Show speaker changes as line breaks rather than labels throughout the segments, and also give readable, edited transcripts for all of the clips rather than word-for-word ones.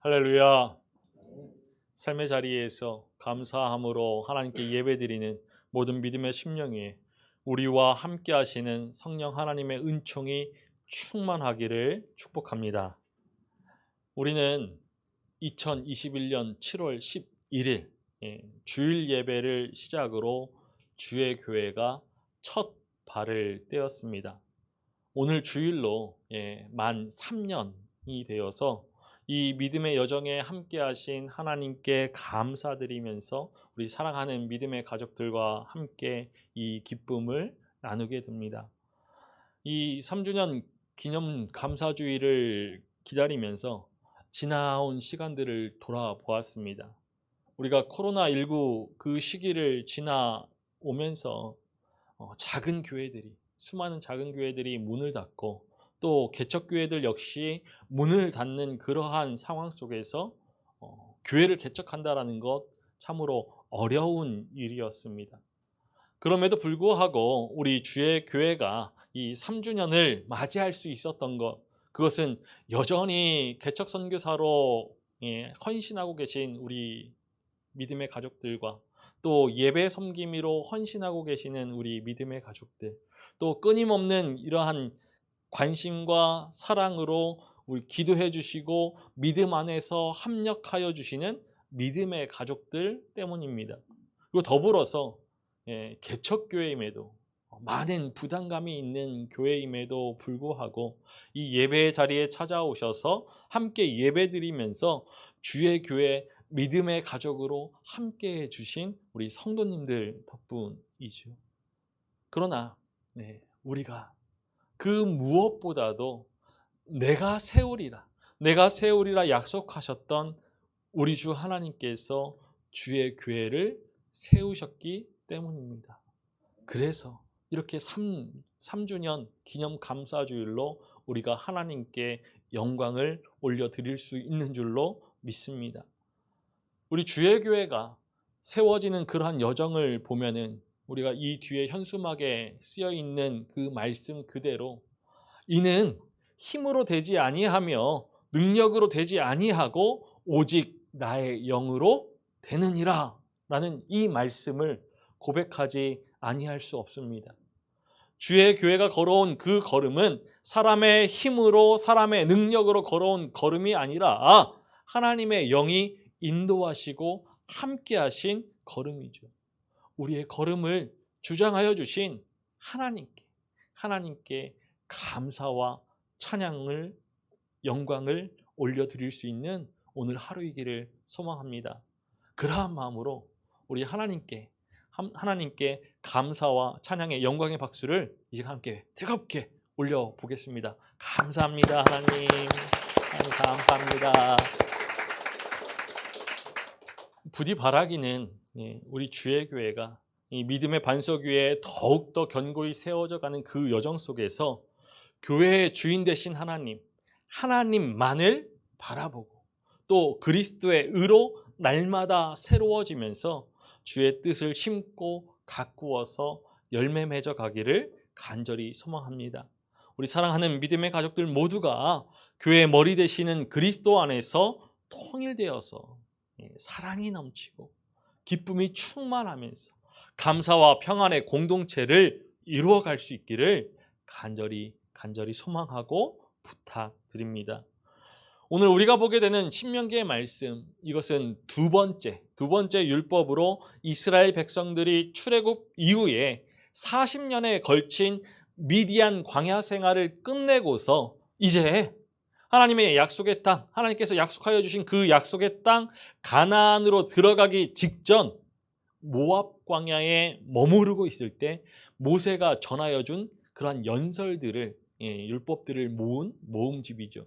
할렐루야. 삶의 자리에서 감사함으로 하나님께 예배드리는 모든 믿음의 심령에 우리와 함께 하시는 성령 하나님의 은총이 충만하기를 축복합니다. 우리는 2021년 7월 11일 주일 예배를 시작으로 주의 교회가 첫 발을 떼었습니다. 오늘 주일로 만 3년이 되어서 이 믿음의 여정에 함께 하신 하나님께 감사드리면서 우리 사랑하는 믿음의 가족들과 함께 이 기쁨을 나누게 됩니다. 이 3주년 기념 감사주의를 기다리면서 지나온 시간들을 돌아보았습니다. 우리가 코로나19 그 시기를 지나오면서 작은 교회들이, 수많은 작은 교회들이 문을 닫고 또 개척교회들 역시 문을 닫는 그러한 상황 속에서 교회를 개척한다라는 것 참으로 어려운 일이었습니다. 그럼에도 불구하고 우리 주의 교회가 이 3주년을 맞이할 수 있었던 것, 그것은 여전히 개척 선교사로 헌신하고 계신 우리 믿음의 가족들과 또 예배 섬김으로 헌신하고 계시는 우리 믿음의 가족들, 또 끊임없는 이러한 관심과 사랑으로 우리 기도해 주시고 믿음 안에서 합력하여 주시는 믿음의 가족들 때문입니다. 그리고 더불어서 개척교회임에도 많은 부담감이 있는 교회임에도 불구하고 이 예배의 자리에 찾아오셔서 함께 예배드리면서 주의 교회 믿음의 가족으로 함께해 주신 우리 성도님들 덕분이죠. 그러나 우리가 그 무엇보다도 내가 세우리라 약속하셨던 우리 주 하나님께서 주의 교회를 세우셨기 때문입니다. 그래서 이렇게 3주년 기념 감사주일로 우리가 하나님께 영광을 올려드릴 수 있는 줄로 믿습니다. 우리 주의 교회가 세워지는 그러한 여정을 보면은 우리가 이 뒤에 현수막에 쓰여 있는 그 말씀 그대로 이는 힘으로 되지 아니하며 능력으로 되지 아니하고 오직 나의 영으로 되느니라 라는 이 말씀을 고백하지 아니할 수 없습니다. 주의 교회가 걸어온 그 걸음은 사람의 힘으로 사람의 능력으로 걸어온 걸음이 아니라 하나님의 영이 인도하시고 함께 하신 걸음이죠. 우리의 걸음을 주장하여 주신 하나님께 감사와 찬양을, 영광을 올려드릴 수 있는 오늘 하루이기를 소망합니다. 그러한 마음으로 우리 하나님께 감사와 찬양의 영광의 박수를 이제 함께 뜨겁게 올려보겠습니다. 감사합니다. 하나님 감사합니다. 부디 바라기는 우리 주의 교회가 이 믿음의 반석 위에 더욱더 견고히 세워져가는 그 여정 속에서 교회의 주인 되신 하나님만을 바라보고 또 그리스도의 의로 날마다 새로워지면서 주의 뜻을 심고 가꾸어서 열매 맺어 가기를 간절히 소망합니다. 우리 사랑하는 믿음의 가족들 모두가 교회의 머리 되시는 그리스도 안에서 통일되어서 사랑이 넘치고 기쁨이 충만하면서 감사와 평안의 공동체를 이루어갈 수 있기를 간절히 소망하고 부탁드립니다. 오늘 우리가 보게 되는 신명기의 말씀, 이것은 두 번째 율법으로 이스라엘 백성들이 출애굽 이후에 40년에 걸친 미디안 광야 생활을 끝내고서 이제 하나님의 약속의 땅, 하나님께서 약속하여 주신 그 약속의 땅 가나안으로 들어가기 직전 모압 광야에 머무르고 있을 때 모세가 전하여 준 그러한 연설들을, 율법들을 모은 모음집이죠.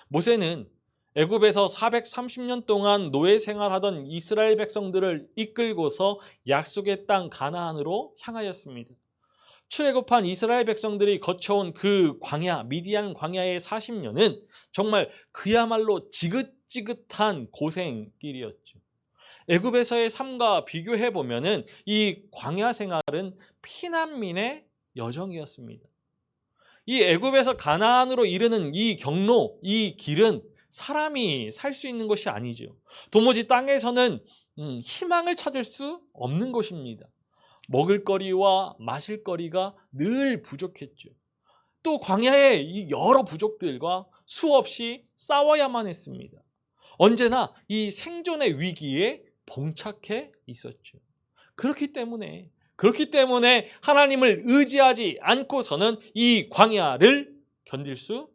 모세는 애굽에서 430년 동안 노예 생활하던 이스라엘 백성들을 이끌고서 약속의 땅 가나안으로 향하였습니다. 출애굽한 이스라엘 백성들이 거쳐온 그 광야, 미디안 광야의 40년은 정말 그야말로 지긋지긋한 고생길이었죠. 애굽에서의 삶과 비교해 보면은 이 광야 생활은 피난민의 여정이었습니다. 이 애굽에서 가나안으로 이르는 이 경로, 이 길은 사람이 살 수 있는 것이 아니죠. 도무지 땅에서는 희망을 찾을 수 없는 것입니다. 먹을거리와 마실거리가 늘 부족했죠. 또 광야에 이 여러 부족들과 수없이 싸워야만 했습니다. 언제나 이 생존의 위기에 봉착해 있었죠. 그렇기 때문에 하나님을 의지하지 않고서는 이 광야를 견딜 수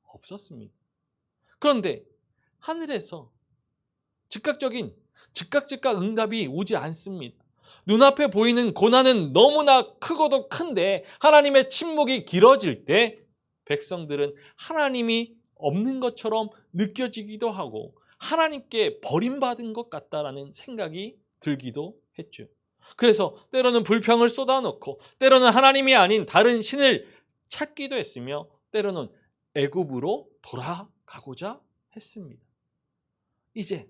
없었습니다. 그런데 하늘에서 즉각 응답이 오지 않습니다. 눈앞에 보이는 고난은 너무나 크고도 큰데 하나님의 침묵이 길어질 때 백성들은 하나님이 없는 것처럼 느껴지기도 하고 하나님께 버림받은 것 같다라는 생각이 들기도 했죠. 그래서 때로는 불평을 쏟아놓고 때로는 하나님이 아닌 다른 신을 찾기도 했으며 때로는 애굽으로 돌아가고자 했습니다. 이제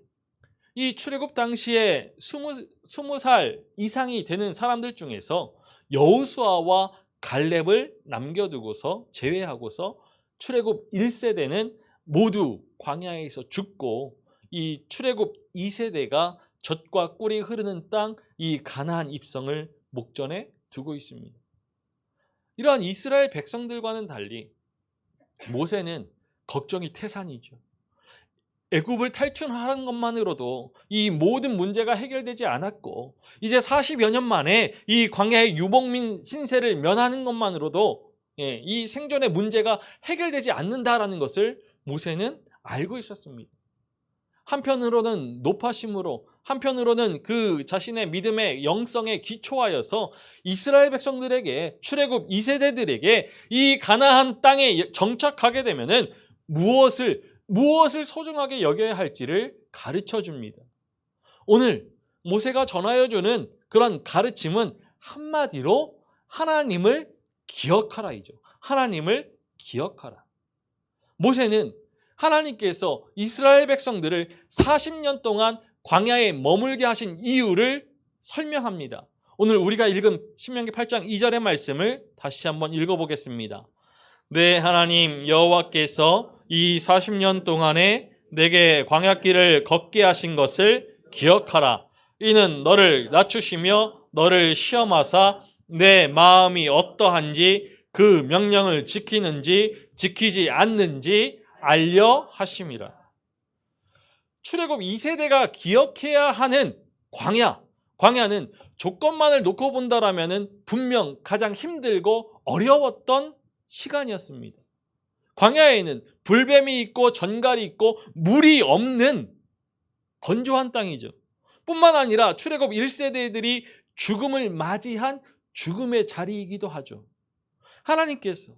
이 출애굽 당시에 20살 이상이 되는 사람들 중에서 여호수아와 갈렙을 남겨두고서 제외하고서 출애굽 1세대는 모두 광야에서 죽고 이 출애굽 2세대가 젖과 꿀이 흐르는 땅 이 가나안 입성을 목전에 두고 있습니다. 이러한 이스라엘 백성들과는 달리 모세는 걱정이 태산이죠. 애굽을 탈출하는 것만으로도 이 모든 문제가 해결되지 않았고 이제 40여 년 만에 이 광야의 유목민 신세를 면하는 것만으로도 이 생존의 문제가 해결되지 않는다라는 것을 모세는 알고 있었습니다. 한편으로는 노파심으로 한편으로는 그 자신의 믿음의 영성에 기초하여서 이스라엘 백성들에게 출애굽 2세대들에게 이 가나안 땅에 정착하게 되면은 무엇을 소중하게 여겨야 할지를 가르쳐 줍니다. 오늘 모세가 전하여 주는 그런 가르침은 한마디로 하나님을 기억하라이죠. 하나님을 기억하라. 모세는 하나님께서 이스라엘 백성들을 40년 동안 광야에 머물게 하신 이유를 설명합니다. 오늘 우리가 읽은 신명기 8장 2절의 말씀을 다시 한번 읽어보겠습니다. 네, 하나님 여호와께서 이 40년 동안에 내게 광야길을 걷게 하신 것을 기억하라. 이는 너를 낮추시며 너를 시험하사 내 마음이 어떠한지 그 명령을 지키는지 지키지 않는지 알려 하심이라. 출애굽 2세대가 기억해야 하는 광야는 조건만을 놓고 본다라면은 분명 가장 힘들고 어려웠던 시간이었습니다. 광야에는 불뱀이 있고 전갈이 있고 물이 없는 건조한 땅이죠. 뿐만 아니라 출애굽 1세대들이 죽음을 맞이한 죽음의 자리이기도 하죠. 하나님께서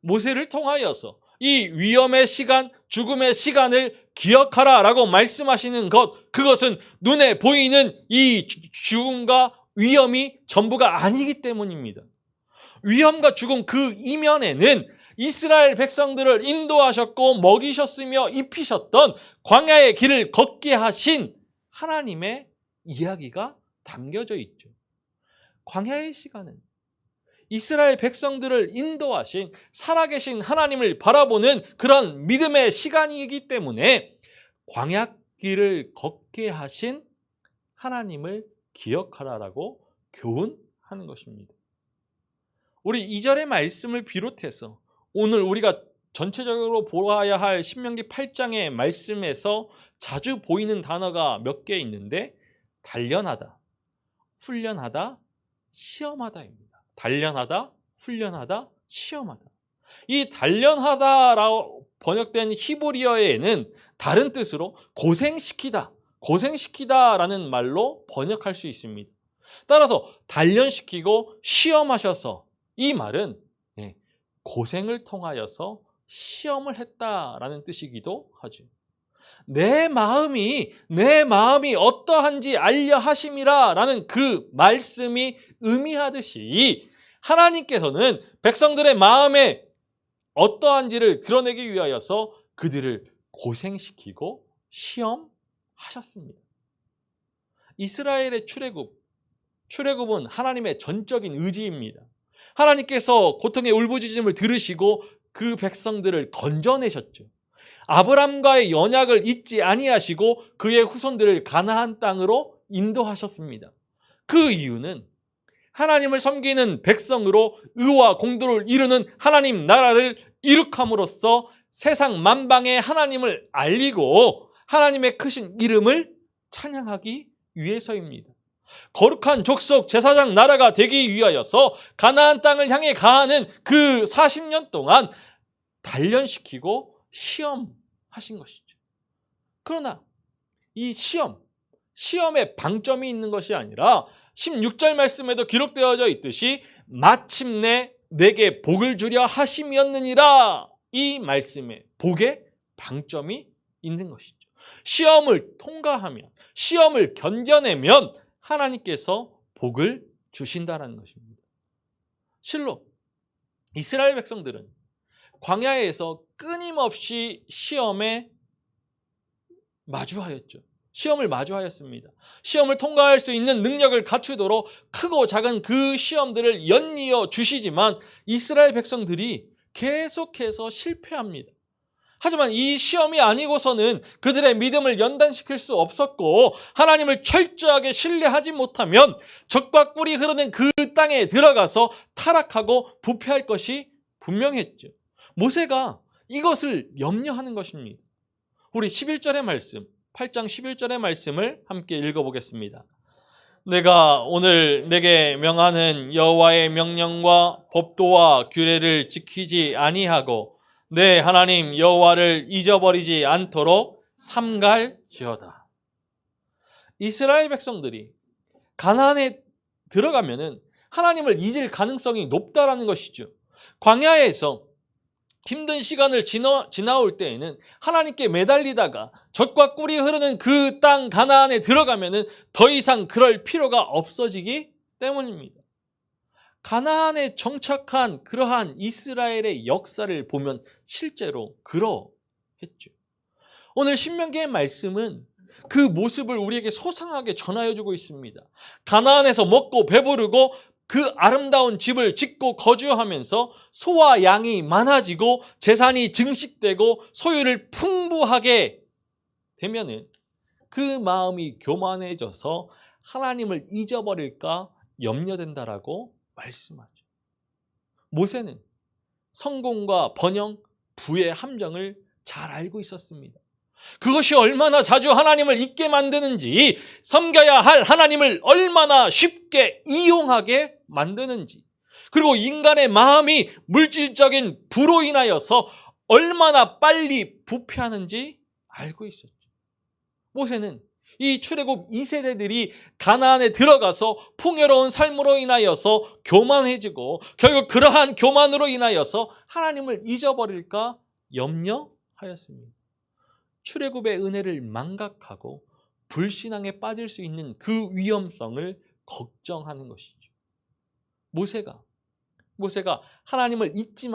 모세를 통하여서 이 위험의 시간, 죽음의 시간을 기억하라라고 말씀하시는 그것은 눈에 보이는 이 죽음과 위험이 전부가 아니기 때문입니다. 위험과 죽음 그 이면에는 이스라엘 백성들을 인도하셨고 먹이셨으며 입히셨던 광야의 길을 걷게 하신 하나님의 이야기가 담겨져 있죠. 광야의 시간은 이스라엘 백성들을 인도하신 살아계신 하나님을 바라보는 그런 믿음의 시간이기 때문에 광야길을 걷게 하신 하나님을 기억하라라고 교훈하는 것입니다. 우리 2절의 말씀을 비롯해서 오늘 우리가 전체적으로 보아야 할 신명기 8장의 말씀에서 자주 보이는 단어가 몇 개 있는데 단련하다, 훈련하다, 시험하다입니다. 단련하다, 훈련하다, 시험하다. 이 단련하다라고 번역된 히브리어에는 다른 뜻으로 고생시키다라는 말로 번역할 수 있습니다. 따라서 단련시키고 시험하셔서 이 말은 고생을 통하여서 시험을 했다라는 뜻이기도 하죠. 내 마음이 어떠한지 알려 하심이라라는 그 말씀이 의미하듯이 하나님께서는 백성들의 마음에 어떠한지를 드러내기 위하여서 그들을 고생시키고 시험하셨습니다. 이스라엘의 출애굽은 하나님의 전적인 의지입니다. 하나님께서 고통의 울부짖음을 들으시고 그 백성들을 건져내셨죠. 아브람과의 언약을 잊지 아니하시고 그의 후손들을 가나안 땅으로 인도하셨습니다. 그 이유는 하나님을 섬기는 백성으로 의와 공도를 이루는 하나님 나라를 이룩함으로써 세상 만방에 하나님을 알리고 하나님의 크신 이름을 찬양하기 위해서입니다. 거룩한 족속 제사장 나라가 되기 위하여서 가나안 땅을 향해 가는 그 40년 동안 단련시키고 시험하신 것이죠. 그러나 이 시험에 방점이 있는 것이 아니라 16절 말씀에도 기록되어져 있듯이 마침내 내게 복을 주려 하심이었느니라, 이 말씀에 복의 방점이 있는 것이죠. 시험을 통과하면, 시험을 견뎌내면 하나님께서 복을 주신다는 것입니다. 실로 이스라엘 백성들은 광야에서 끊임없이 시험을 마주하였습니다. 시험을 통과할 수 있는 능력을 갖추도록 크고 작은 그 시험들을 연이어 주시지만 이스라엘 백성들이 계속해서 실패합니다. 하지만 이 시험이 아니고서는 그들의 믿음을 연단시킬 수 없었고, 하나님을 철저하게 신뢰하지 못하면 적과 꿀이 흐르는 그 땅에 들어가서 타락하고 부패할 것이 분명했죠. 모세가 이것을 염려하는 것입니다. 우리 11절의 말씀, 8장 11절의 말씀을 함께 읽어보겠습니다. 내가 오늘 내게 명하는 여호와의 명령과 법도와 규례를 지키지 아니하고 내 하나님 여호와를 잊어버리지 않도록 삼갈지어다. 이스라엘 백성들이 가나안에 들어가면은 하나님을 잊을 가능성이 높다라는 것이죠. 광야에서 힘든 시간을 지나올 때에는 하나님께 매달리다가 젖과 꿀이 흐르는 그 땅 가나안에 들어가면은 더 이상 그럴 필요가 없어지기 때문입니다. 가나안에 정착한 그러한 이스라엘의 역사를 보면 실제로 그러했죠. 오늘 신명기의 말씀은 그 모습을 우리에게 소상하게 전하여주고 있습니다. 가나안에서 먹고 배부르고 그 아름다운 집을 짓고 거주하면서 소와 양이 많아지고 재산이 증식되고 소유를 풍부하게 되면은 그 마음이 교만해져서 하나님을 잊어버릴까 염려된다라고 말씀하죠. 모세는 성공과 번영, 부의 함정을 잘 알고 있었습니다. 그것이 얼마나 자주 하나님을 잊게 만드는지, 섬겨야 할 하나님을 얼마나 쉽게 이용하게 만드는지, 그리고 인간의 마음이 물질적인 부로 인하여서 얼마나 빨리 부패하는지 알고 있었죠. 모세는 이 출애굽 2세대들이 가나안에 들어가서 풍요로운 삶으로 인하여서 교만해지고 결국 그러한 교만으로 인하여서 하나님을 잊어버릴까 염려하였습니다. 출애굽의 은혜를 망각하고 불신앙에 빠질 수 있는 그 위험성을 걱정하는 것이죠. 모세가 하나님을 잊지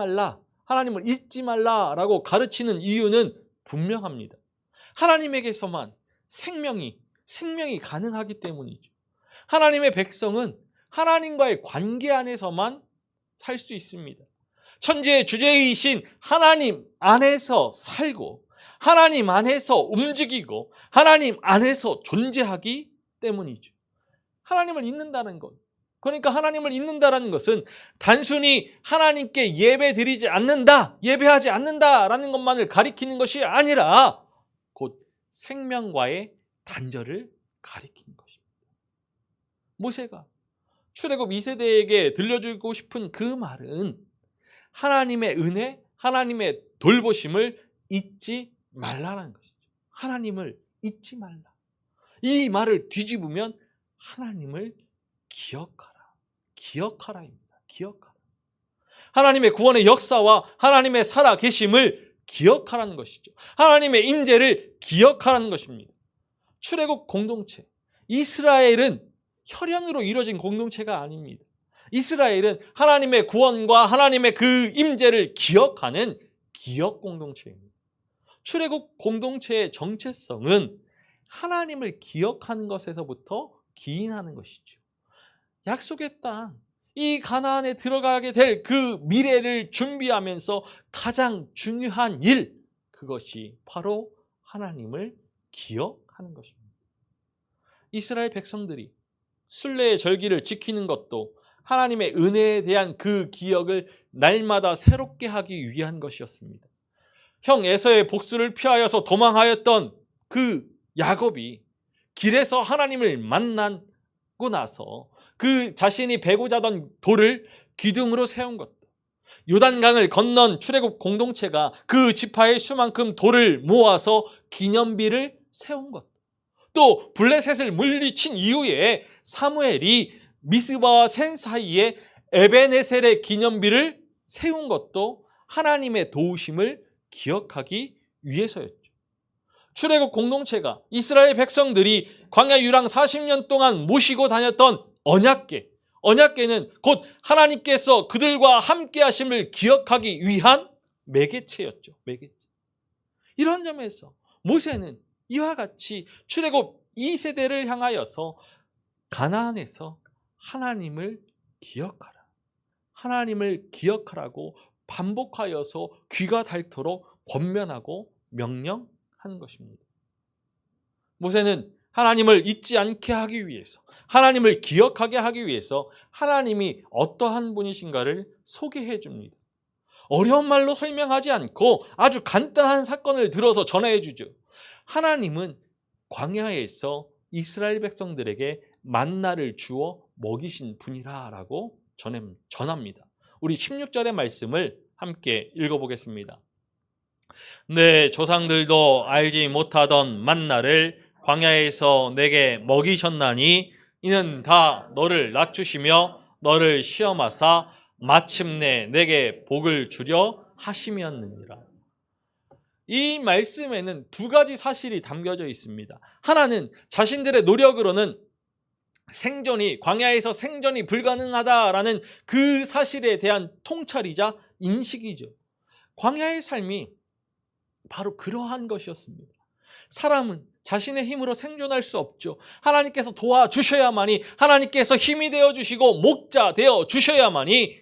말라라고 가르치는 이유는 분명합니다. 하나님에게서만 생명이 가능하기 때문이죠. 하나님의 백성은 하나님과의 관계 안에서만 살 수 있습니다. 천지의 주제이신 하나님 안에서 살고 하나님 안에서 움직이고 하나님 안에서 존재하기 때문이죠. 하나님을 잊는다는 것, 그러니까 하나님을 잊는다는 것은 단순히 하나님께 예배하지 않는다라는 것만을 가리키는 것이 아니라 곧 생명과의 단절을 가리키는 것입니다. 모세가 출애굽 2세대에게 들려주고 싶은 그 말은 하나님의 은혜, 하나님의 돌보심을 잊지 말라는 것이죠. 하나님을 잊지 말라. 이 말을 뒤집으면 하나님을 기억하라입니다. 기억하라. 하나님의 구원의 역사와 하나님의 살아계심을 기억하라는 것이죠. 하나님의 인재를 기억하라는 것입니다. 출애굽 공동체, 이스라엘은 혈연으로 이루어진 공동체가 아닙니다. 이스라엘은 하나님의 구원과 하나님의 그 임재를 기억하는 기억 공동체입니다. 출애굽 공동체의 정체성은 하나님을 기억하는 것에서부터 기인하는 것이죠. 약속의 땅, 이 가나안에 들어가게 될 그 미래를 준비하면서 가장 중요한 일, 그것이 바로 하나님을 기억하는 것입니다. 이스라엘 백성들이 순례의 절기를 지키는 것도 하나님의 은혜에 대한 그 기억을 날마다 새롭게 하기 위한 것이었습니다. 형 에서의 복수를 피하여서 도망하였던 그 야곱이 길에서 하나님을 만나고 나서 그 자신이 베고자 하던 돌을 기둥으로 세운 것, 요단강을 건넌 출애굽 공동체가 그 지파의 수만큼 돌을 모아서 기념비를 세운 것, 또 블레셋을 물리친 이후에 사무엘이 미스바와 센 사이에 에베네셀의 기념비를 세운 것도 하나님의 도우심을 기억하기 위해서였죠. 출애굽 공동체가 이스라엘 백성들이 광야 유랑 40년 동안 모시고 다녔던 언약궤는 곧 하나님께서 그들과 함께 하심을 기억하기 위한 매개체였죠. 매개체. 이런 점에서 모세는 이와 같이 출애굽 2세대를 향하여서 가나안에서 하나님을 기억하라, 하나님을 기억하라고 반복하여서 귀가 닳도록 권면하고 명령하는 것입니다. 모세는 하나님을 잊지 않게 하기 위해서, 하나님을 기억하게 하기 위해서 하나님이 어떠한 분이신가를 소개해 줍니다. 어려운 말로 설명하지 않고 아주 간단한 사건을 들어서 전해 주죠. 하나님은 광야에서 이스라엘 백성들에게 만나를 주어 먹이신 분이라고 전합니다. 우리 16절의 말씀을 함께 읽어보겠습니다. 내 조상들도 알지 못하던 만나를 광야에서 내게 먹이셨나니 이는 다 너를 낮추시며 너를 시험하사 마침내 내게 복을 주려 하심이었느니라. 이 말씀에는 두 가지 사실이 담겨져 있습니다. 하나는 자신들의 노력으로는 광야에서 생존이 불가능하다라는 그 사실에 대한 통찰이자 인식이죠. 광야의 삶이 바로 그러한 것이었습니다. 사람은 자신의 힘으로 생존할 수 없죠. 하나님께서 도와주셔야만이, 하나님께서 힘이 되어주시고 목자 되어주셔야만이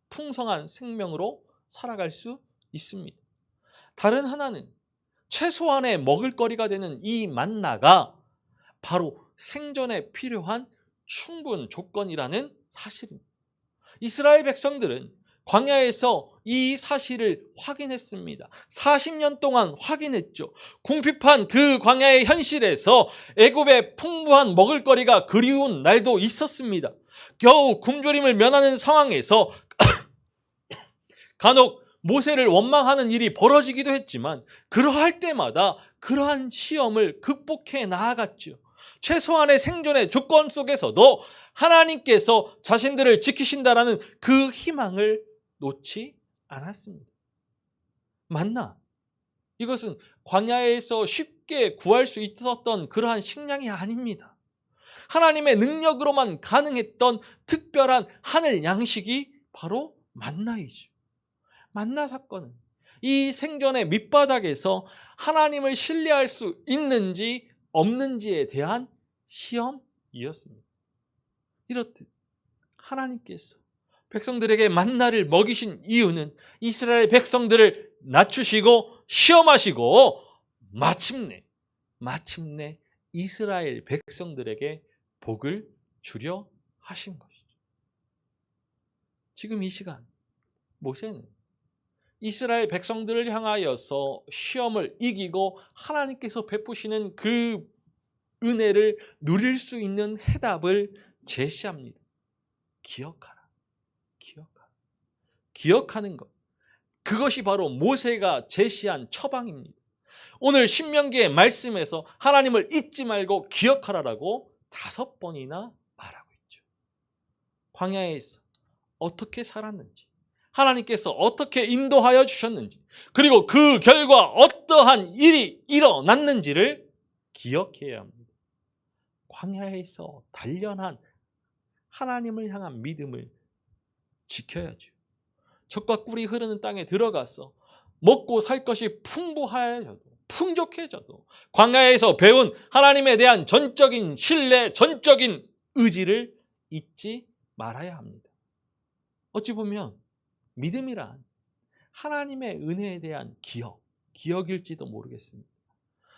풍성한 생명으로 살아갈 수 있습니다. 다른 하나는 최소한의 먹을거리가 되는 이 만나가 바로 생존에 필요한 충분 조건이라는 사실입니다. 이스라엘 백성들은 광야에서 이 사실을 확인했습니다. 40년 동안 확인했죠. 궁핍한 그 광야의 현실에서 애굽의 풍부한 먹을거리가 그리운 날도 있었습니다. 겨우 굶주림을 면하는 상황에서 간혹 모세를 원망하는 일이 벌어지기도 했지만 그러할 때마다 그러한 시험을 극복해 나아갔죠. 최소한의 생존의 조건 속에서도 하나님께서 자신들을 지키신다라는 그 희망을 놓지 않았습니다. 만나, 이것은 광야에서 쉽게 구할 수 있었던 그러한 식량이 아닙니다. 하나님의 능력으로만 가능했던 특별한 하늘 양식이 바로 만나이죠. 만나 사건은 이 생존의 밑바닥에서 하나님을 신뢰할 수 있는지 없는지에 대한 시험이었습니다. 이렇듯 하나님께서 백성들에게 만나를 먹이신 이유는 이스라엘 백성들을 낮추시고 시험하시고 마침내 이스라엘 백성들에게 복을 주려 하신 것이죠. 지금 이 시간 모세는 이스라엘 백성들을 향하여서 시험을 이기고 하나님께서 베푸시는 그 은혜를 누릴 수 있는 해답을 제시합니다. 기억하라. 기억하는 것. 그것이 바로 모세가 제시한 처방입니다. 오늘 신명기의 말씀에서 하나님을 잊지 말고 기억하라라고 5번이나 말하고 있죠. 광야에서 어떻게 살았는지, 하나님께서 어떻게 인도하여 주셨는지, 그리고 그 결과 어떠한 일이 일어났는지를 기억해야 합니다. 광야에서 단련한 하나님을 향한 믿음을 지켜야죠. 젖과 꿀이 흐르는 땅에 들어가서 먹고 살 것이 풍족해져도 광야에서 배운 하나님에 대한 전적인 신뢰, 전적인 의지를 잊지 말아야 합니다. 어찌 보면 믿음이란 하나님의 은혜에 대한 기억, 기억일지도 모르겠습니다.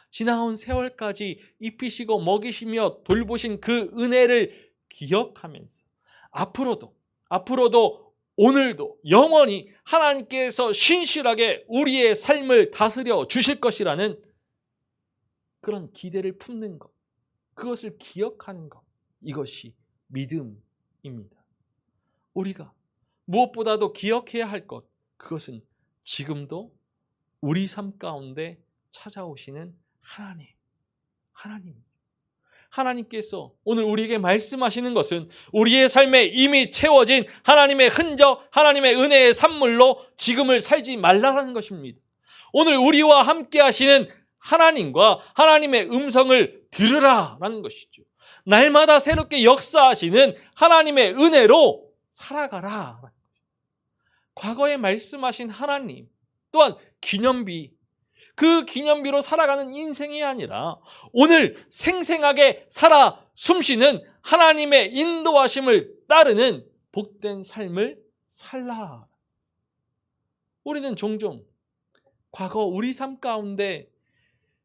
지나온 세월까지 입히시고 먹이시며 돌보신 그 은혜를 기억하면서 앞으로도 오늘도 영원히 하나님께서 신실하게 우리의 삶을 다스려 주실 것이라는 그런 기대를 품는 것, 그것을 기억하는 것, 이것이 믿음입니다. 우리가 무엇보다도 기억해야 할 것, 그것은 지금도 우리 삶 가운데 찾아오시는 하나님께서 오늘 우리에게 말씀하시는 것은 우리의 삶에 이미 채워진 하나님의 흔적, 하나님의 은혜의 산물로 지금을 살지 말라는 것입니다. 오늘 우리와 함께 하시는 하나님과 하나님의 음성을 들으라라는 것이죠. 날마다 새롭게 역사하시는 하나님의 은혜로 살아가라. 과거에 말씀하신 하나님, 또한 기념비, 그 기념비로 살아가는 인생이 아니라 오늘 생생하게 살아 숨쉬는 하나님의 인도하심을 따르는 복된 삶을 살라. 우리는 종종 과거 우리 삶 가운데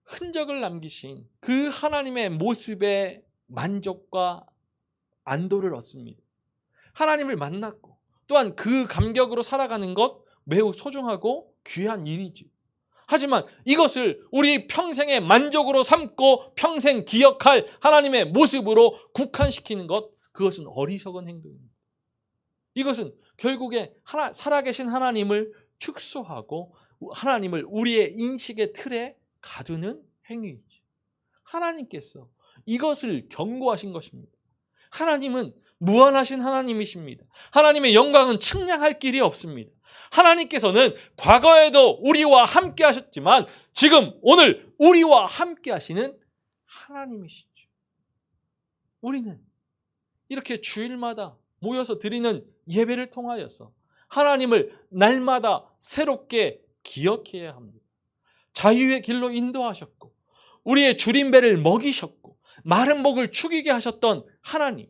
흔적을 남기신 그 하나님의 모습에 만족과 안도를 얻습니다. 하나님을 만났고 또한 그 감격으로 살아가는 것 매우 소중하고 귀한 일이죠. 하지만 이것을 우리 평생의 만족으로 삼고 평생 기억할 하나님의 모습으로 국한시키는 것, 그것은 어리석은 행동입니다. 이것은 결국에 살아계신 하나님을 축소하고 하나님을 우리의 인식의 틀에 가두는 행위이죠. 하나님께서 이것을 경고하신 것입니다. 하나님은 무한하신 하나님이십니다. 하나님의 영광은 측량할 길이 없습니다. 하나님께서는 과거에도 우리와 함께 하셨지만 지금 오늘 우리와 함께 하시는 하나님이시죠. 우리는 이렇게 주일마다 모여서 드리는 예배를 통하여서 하나님을 날마다 새롭게 기억해야 합니다. 자유의 길로 인도하셨고 우리의 주림배를 먹이셨고 마른 목을 축이게 하셨던 하나님,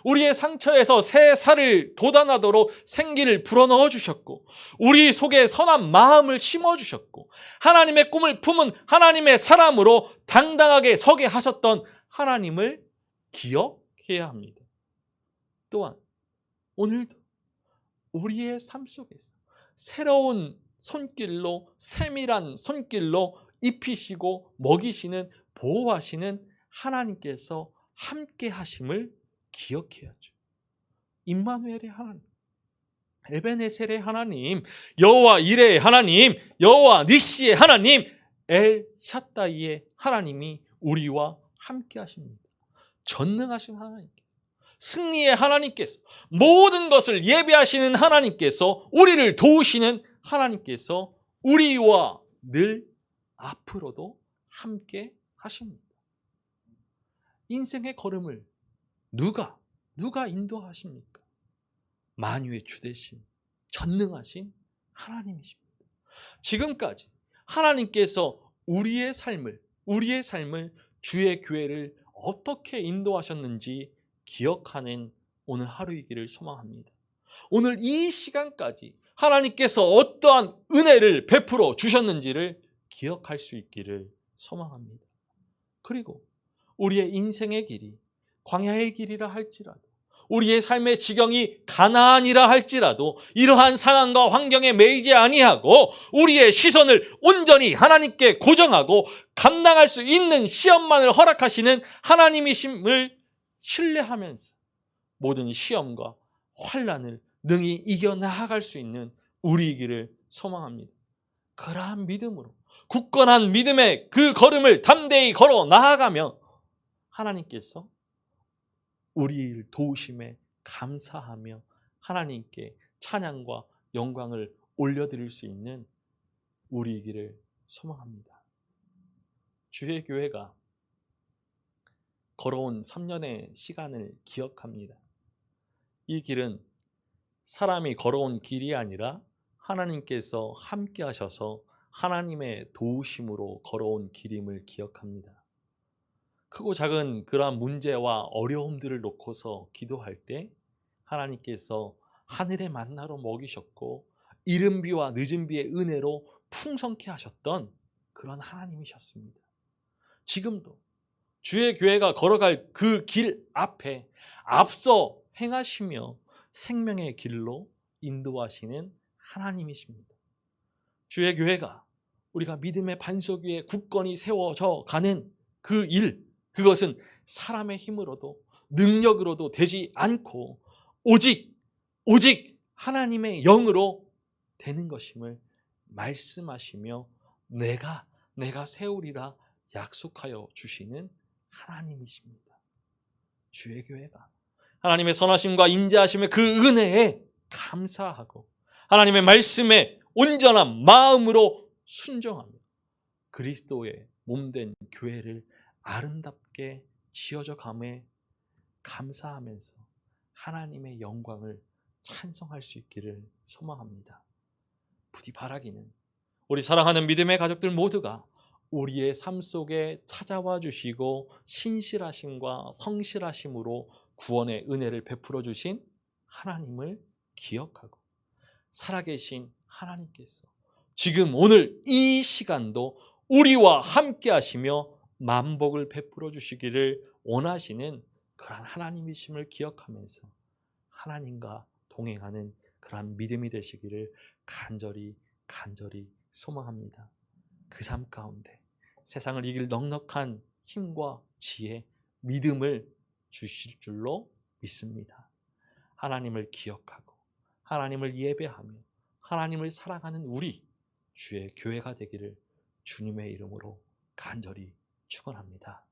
우리의 상처에서 새 살을 돋아나도록 생기를 불어넣어 주셨고 우리 속에 선한 마음을 심어주셨고 하나님의 꿈을 품은 하나님의 사람으로 당당하게 서게 하셨던 하나님을 기억해야 합니다. 또한 오늘도 우리의 삶 속에서 새로운 손길로, 세밀한 손길로 입히시고 먹이시는, 보호하시는 하나님께서 함께 하심을 기억해야죠. 임마누엘의 하나님, 에베네셀의 하나님, 여호와 이레의 하나님, 여호와 니시의 하나님, 엘 샤다이의 하나님이 우리와 함께 하십니다. 전능하신 하나님께서, 승리의 하나님께서, 모든 것을 예배하시는 하나님께서, 우리를 도우시는 하나님께서 우리와 늘 앞으로도 함께 하십니다. 인생의 걸음을 누가 인도하십니까? 만유의 주 되신 전능하신 하나님이십니다. 지금까지 하나님께서 우리의 삶을 주의 교회를 어떻게 인도하셨는지 기억하는 오늘 하루이기를 소망합니다. 오늘 이 시간까지 하나님께서 어떠한 은혜를 베풀어 주셨는지를 기억할 수 있기를 소망합니다. 그리고 우리의 인생의 길이 광야의 길이라 할지라도 우리의 삶의 지경이 가나안이라 할지라도 이러한 상황과 환경에 매이지 아니하고 우리의 시선을 온전히 하나님께 고정하고 감당할 수 있는 시험만을 허락하시는 하나님이심을 신뢰하면서 모든 시험과 환난을 능히 이겨나갈 수 있는 우리이기를 소망합니다. 그러한 믿음으로 굳건한 믿음의 그 걸음을 담대히 걸어 나아가며 하나님께서 우리를 도우심에 감사하며 하나님께 찬양과 영광을 올려드릴 수 있는 우리이기를 소망합니다. 주의 교회가 걸어온 3년의 시간을 기억합니다. 이 길은 사람이 걸어온 길이 아니라 하나님께서 함께 하셔서 하나님의 도우심으로 걸어온 길임을 기억합니다. 크고 작은 그러한 문제와 어려움들을 놓고서 기도할 때 하나님께서 하늘의 만나로 먹이셨고 이른 비와 늦은 비의 은혜로 풍성케 하셨던 그런 하나님이셨습니다. 지금도 주의 교회가 걸어갈 그 길 앞에 앞서 행하시며 생명의 길로 인도하시는 하나님이십니다. 주의 교회가 우리가 믿음의 반석 위에 굳건히 세워져 가는 그 일, 그것은 사람의 힘으로도 능력으로도 되지 않고 오직 하나님의 영으로 되는 것임을 말씀하시며 내가 세우리라 약속하여 주시는 하나님이십니다. 주의 교회가 하나님의 선하심과 인자하심의 그 은혜에 감사하고 하나님의 말씀에 온전한 마음으로 순종하며 그리스도의 몸된 교회를 아름답게 지어져 감에 감사하면서 하나님의 영광을 찬송할 수 있기를 소망합니다. 부디 바라기는 우리 사랑하는 믿음의 가족들 모두가 우리의 삶 속에 찾아와 주시고 신실하심과 성실하심으로 구원의 은혜를 베풀어 주신 하나님을 기억하고 살아계신 하나님께서 지금 오늘 이 시간도 우리와 함께 하시며 만복을 베풀어 주시기를 원하시는 그러한 하나님이심을 기억하면서 하나님과 동행하는 그러한 믿음이 되시기를 간절히 소망합니다. 그 삶 가운데 세상을 이길 넉넉한 힘과 지혜, 믿음을 주실 줄로 믿습니다. 하나님을 기억하고 하나님을 예배하며 하나님을 사랑하는 우리 주의 교회가 되기를 주님의 이름으로 간절히 축원합니다.